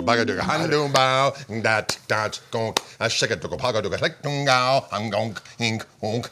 Bagadooga, handoo bow, dat, gonk, I shake it, pagadooga, like gow, I'm gonk, ink, onk.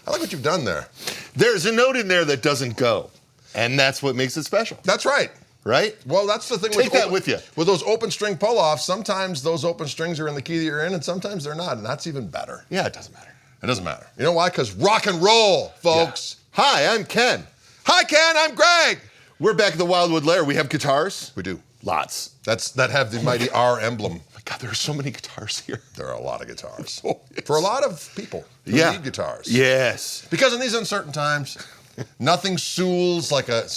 I like what you've done there. There's a note in there that doesn't go, and that's what makes it special. That's right. Right? Well, that's the thing. Take that with you. With those open string pull-offs, sometimes those open strings are in the key that you're in, and sometimes they're not, and that's even better. Yeah, it doesn't matter. It doesn't matter. You know why? Because rock and roll, folks. Yeah. Hi, I'm Ken. Hi, Ken. I'm Greg. We're back at the Wildwood Lair. We have guitars. We do. Lots. That have the mighty R emblem. Oh my God, there are so many guitars here. There are a lot of guitars. Oh, yes. For a lot of people who need guitars. Yes. Because in these uncertain times, nothing soothes like a...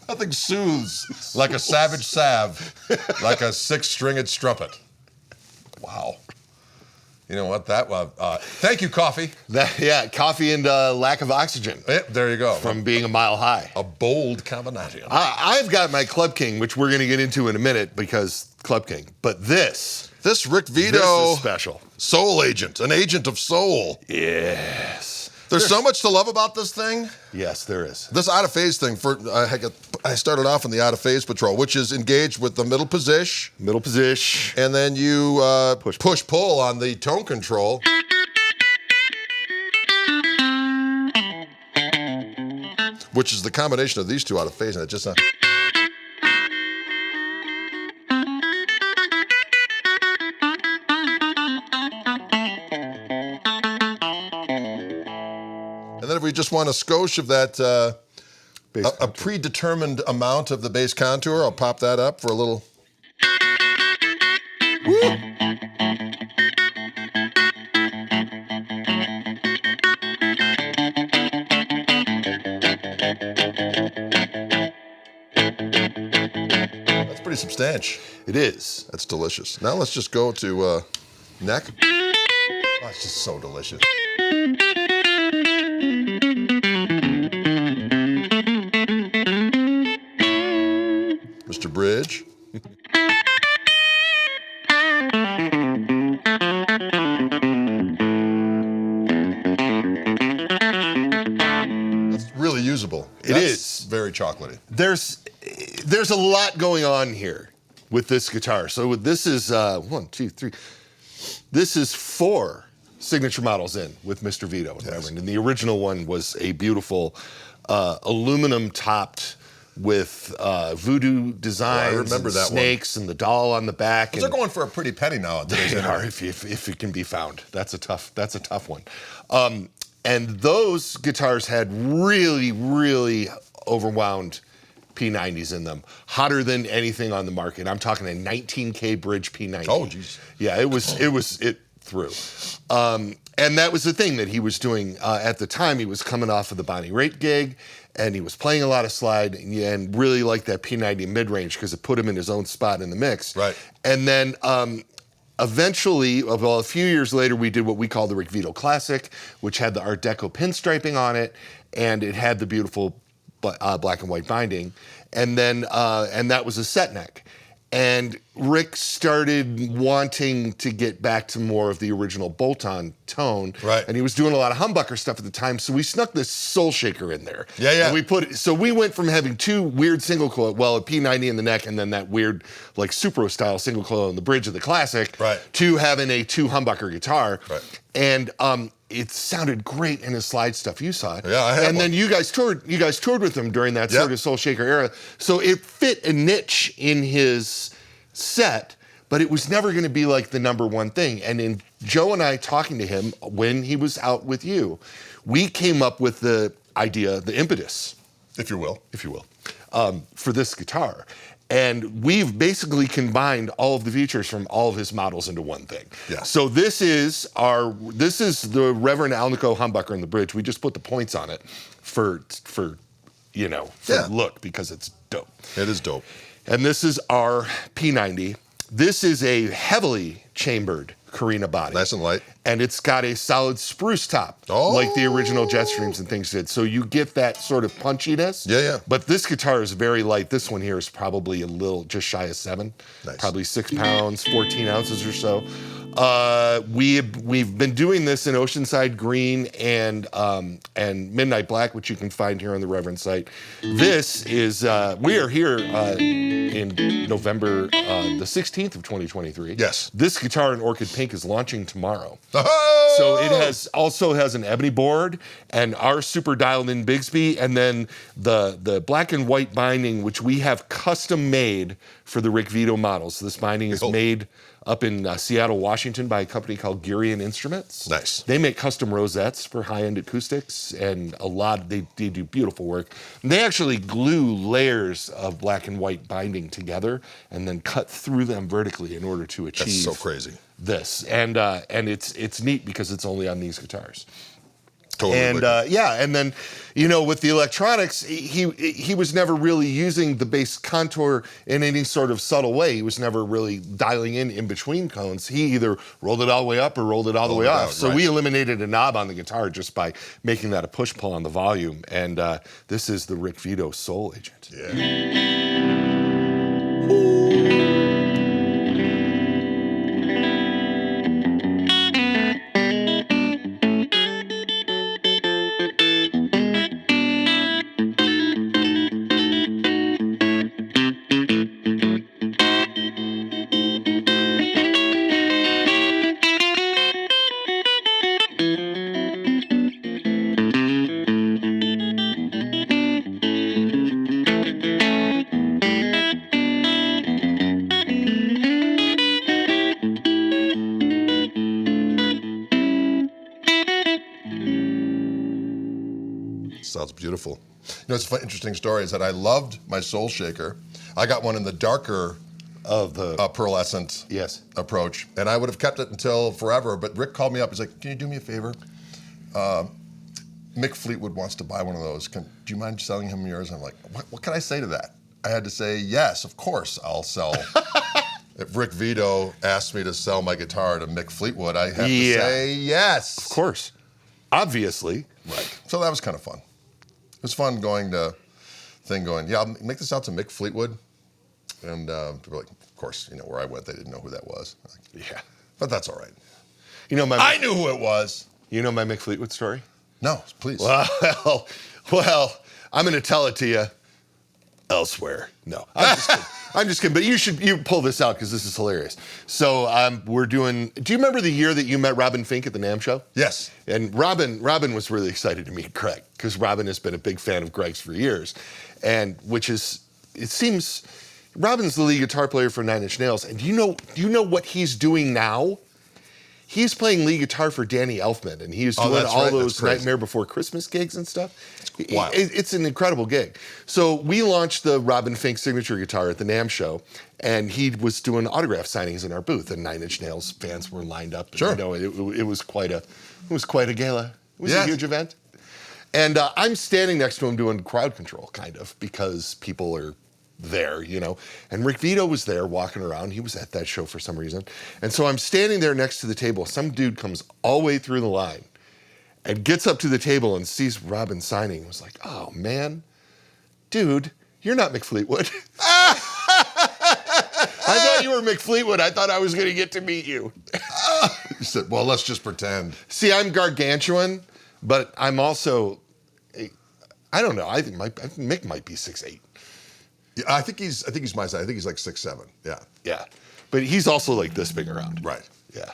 Nothing soothes like a savage salve, like a six-stringed strumpet. Wow. You know what? Thank you, coffee. Coffee and lack of oxygen. There you go. From being a mile high. A bold combination. I've got my Club King, which we're going to get into in a minute because Club King. But this Rick Vito. This is special. Soul agent, an agent of soul. Yes. There's so much to love about this thing. Yes, there is. This out of phase thing, I started off in the out of phase patrol, which is engaged with the middle position. Middle position. And then you push pull on the tone control. Which is the combination of these two out of phase, and it just... And then if we just want a skosh of that, a predetermined amount of the bass contour, I'll pop that up for a little... Woo! That's pretty substantial. It is. That's delicious. Now let's just go to neck. Oh, it's just so delicious. Mr. Bridge. That's really usable. It is very chocolatey. There's a lot going on here with this guitar. So this is 1, 2, 3. This is 4 signature models in with Mr. Vito and Reverend. And the original one was a beautiful aluminum topped with voodoo designs, I remember and that snakes, and the doll on the back. They're going for a pretty penny nowadays. They are, if it can be found. That's a tough one. And those guitars had really, really overwound P90s in them, hotter than anything on the market. I'm talking a 19K bridge P90. Oh, geez. Yeah, it threw. And that was the thing that he was doing at the time. He was coming off of the Bonnie Raitt gig, and he was playing a lot of slide and really liked that P90 mid-range because it put him in his own spot in the mix. Right. And then eventually, well, a few years later, we did what we call the Rick Vito Classic, which had the Art Deco pinstriping on it, and it had the beautiful black and white binding. And then, and that was a set neck. And Rick started wanting to get back to more of the original bolt-on tone. Right. And he was doing a lot of humbucker stuff at the time, so we snuck this soul shaker in there. Yeah. And so we went from having 2 weird single coil, well, a P90 in the neck and then that weird, like, Supro-style single coil on the bridge of the Classic, right, to having a 2 humbucker guitar. Right. And it sounded great in his slide stuff. You saw it. Yeah, I had And one. then you guys toured with him during that sort of Soul Shaker era. So it fit a niche in his set, but it was never going to be like the number one thing. And in Joe and I talking to him when he was out with you, we came up with the idea, the impetus, if you will, for this guitar. And we've basically combined all of the features from all of his models into one thing. Yeah. So this is the Reverend Alnico humbucker in the bridge. We just put the points on it for look, because it's dope. it is dope. And this is our P90. This is a heavily chambered Carina body. Nice and light. And it's got a solid spruce top, Oh. like the original Jetstreams and things did. So you get that sort of punchiness. Yeah. But this guitar is very light. This one here is probably a little just shy of 7. Nice. Probably 6 pounds, 14 ounces or so. We've been doing this in Oceanside Green and Midnight Black, which you can find here on the Reverend site. This is we are here in November the 16th of 2023. Yes. This guitar in Orchid Pink is launching tomorrow. Oh! So it also has an ebony board and our super dialed in Bigsby, and then the black and white binding, which we have custom made for the Rick Vito models. This binding is made up in Seattle, Washington by a company called Gurian Instruments. Nice. They make custom rosettes for high-end acoustics, and they do beautiful work. And they actually glue layers of black and white binding together and then cut through them vertically in order to achieve That's so crazy. this. And it's neat because it's only on these guitars. Totally. And and then, with the electronics, he was never really using the bass contour in any sort of subtle way. He was never really dialing in between tones. He either rolled it all the way up or rolled it all the way off. So we eliminated a knob on the guitar just by making that a push pull on the volume. And this is the Rick Vito Soul Agent. Yeah. Sounds beautiful. It's an interesting story is that I loved my Soul Shaker. I got one in the darker Of the pearlescent approach, and I would have kept it until forever, but Rick called me up. He's like, can you do me a favor? Mick Fleetwood wants to buy one of those. Do you mind selling him yours? And I'm like, what can I say to that? I had to say, yes, of course I'll sell. If Rick Vito asked me to sell my guitar to Mick Fleetwood, I have to say yes. Of course. Obviously. Right. So that was kind of fun. It was fun going, I'll make this out to Mick Fleetwood. And people were like, of course, where I went, they didn't know who that was. Yeah. But that's all right. I knew who it was. You know my Mick Fleetwood story? No, please. Well, I'm going to tell it to you elsewhere. No, I'm just kidding. But you pull this out because this is hilarious. So do you remember the year that you met Robin Fink at the NAMM show? Yes. And Robin was really excited to meet Greg because Robin has been a big fan of Greg's for years. And it seems Robin's the lead guitar player for Nine Inch Nails. And do you know what he's doing now? He's playing lead guitar for Danny Elfman, and he's doing all those Nightmare Before Christmas gigs and stuff. Wow. It's an incredible gig. So we launched the Robin Fink signature guitar at the NAMM show, and he was doing autograph signings in our booth, and Nine Inch Nails fans were lined up. Sure. And, it was quite a gala. It was a huge event. And I'm standing next to him doing crowd control, kind of, because people are there, and Rick Vito was there walking around. He was at that show for some reason. And so I'm standing there next to the table. Some dude comes all the way through the line and gets up to the table and sees Robin signing. He was like, oh man, dude, you're not Mick Fleetwood. I thought you were Mick Fleetwood. I thought I was going to get to meet you. He said, well, let's just pretend. See, I'm gargantuan, but I'm also, I don't know. I think Mick might be 6'8". Yeah, I think he's my size. I think he's like 6'7". Yeah. Yeah. But he's also like this big around. Right. Yeah.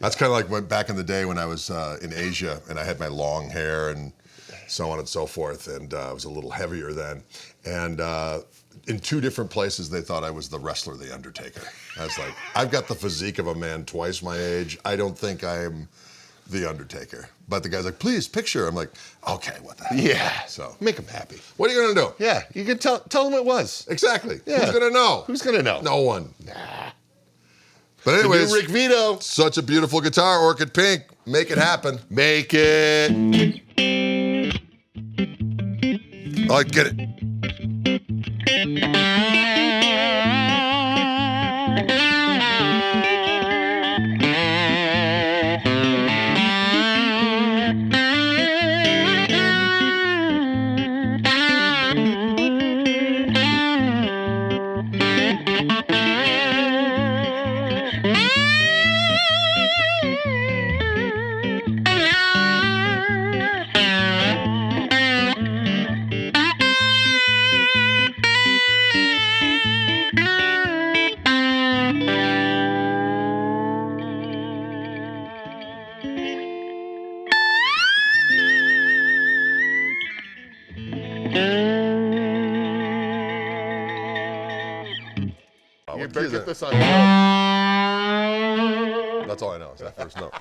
That's kind of like when back in the day when I was in Asia and I had my long hair and so on and so forth, and I was a little heavier then. And in 2 different places, they thought I was the wrestler, The Undertaker. I was like, I've got the physique of a man twice my age. I don't think I'm The Undertaker. But the guy's like, please, picture. I'm like, okay, what the hell? Yeah. So Make them happy. what are you going to do? Yeah, you can tell them it was. Exactly. Yeah. Who's going to know? Who's going to know? No one. Nah. But anyways, Rick Vito. such a beautiful guitar, Orchid Pink. Make it happen. Make it. All right, get it. You better get this on. That's all I know is that first note.